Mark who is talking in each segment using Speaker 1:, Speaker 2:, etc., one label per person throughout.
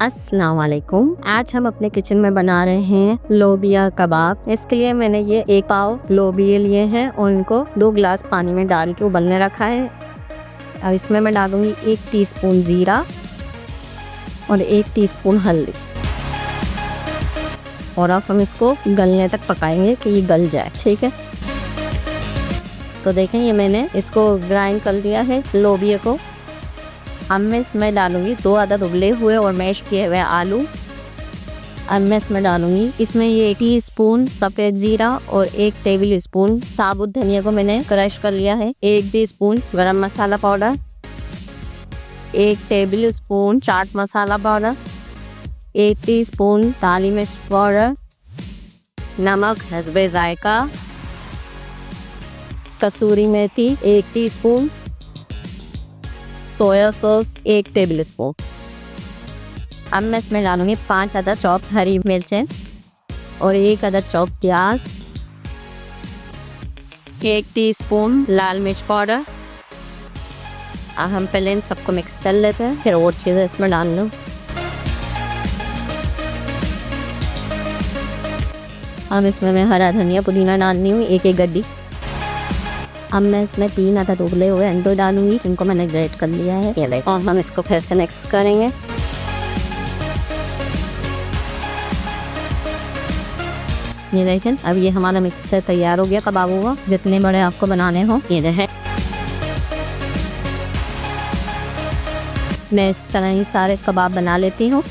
Speaker 1: अस्सलाम वालेकुम। आज हम अपने किचन में बना रहे हैं लोबिया कबाब। इसके लिए मैंने ये 1 पाव लोबिया लिए हैं और इनको 2 गिलास पानी में डाल के उबलने रखा है। अब इसमें मैं डालूंगी 1 टीस्पून जीरा और 1 टीस्पून हल्दी और अब हम इसको गलने तक पकाएंगे कि ये गल जाए। ठीक है, तो देखें ये मैंने इसको ग्राइंड कर लिया है लोबिया को। अब मैं इसमें डालूंगी 2 अदद उबले हुए और मैश किए हुए आलू। अब मैं इसमें डालूंगी ये 1 टीस्पून सफ़ेद जीरा और 1 टेबल स्पून साबुत धनिया को मैंने क्रश कर लिया है। 1 टीस्पून गरम मसाला powder, 1 table spoon chaat masala powder, 1 teaspoon काली मिर्च पाउडर, नमक हस्बे जायका, कसूरी मेथी 1 teaspoon, soya sauce 1 table spoon. अब मैं इसमें डालूंगी 5 अदद चॉप हरी मिर्चें और 1 अदद चॉप प्याज, 1 टीस्पून लाल मिर्च पाउडर। अब हम पहले इन सबको मिक्स कर लेते हैं, फिर और चीज़ें इसमें डाल लूँ। अब इसमें मैं हरा धनिया पुदीना डालनी हूँ 1 गड्डी। अब मैं इसमें 3 अदद उबले हुए अंडे डालूंगी जिनको मैंने ग्रेट कर लिया है। ये देखो, और हम इसको फिर से मिक्स करेंगे। ये देखें, अब ये हमारा मिक्सचर तैयार हो गया कबाबों का, जितने बड़े आपको बनाने हो। ये देखें, मैं इस तरह ही सारे कबाब बना लेती हूँ।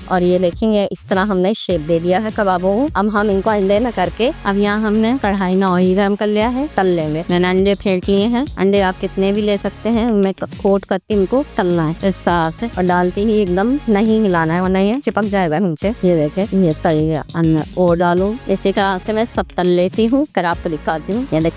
Speaker 1: और ये देखेंगे इस तरह हमने शेप दे दिया है कबाबों को। अब हम इनको अंडे न करके अब यहाँ हमने कढ़ाई में ऑयल गरम कर लिया है तलने में। मैंने अंडे फेंट लिए हैं। अंडे आप कितने भी ले सकते हैं, उनमें कोट करके इनको तलना है इस तरह से, और डालते ही एकदम नहीं हिलाना है वरना ये चिपक जाएगा नीचे। ये देखें, ये सही है। और डालो इसी तरह से मैं सब तल लेती हूँ, फिर आपको दिखाती हूँ। ये देख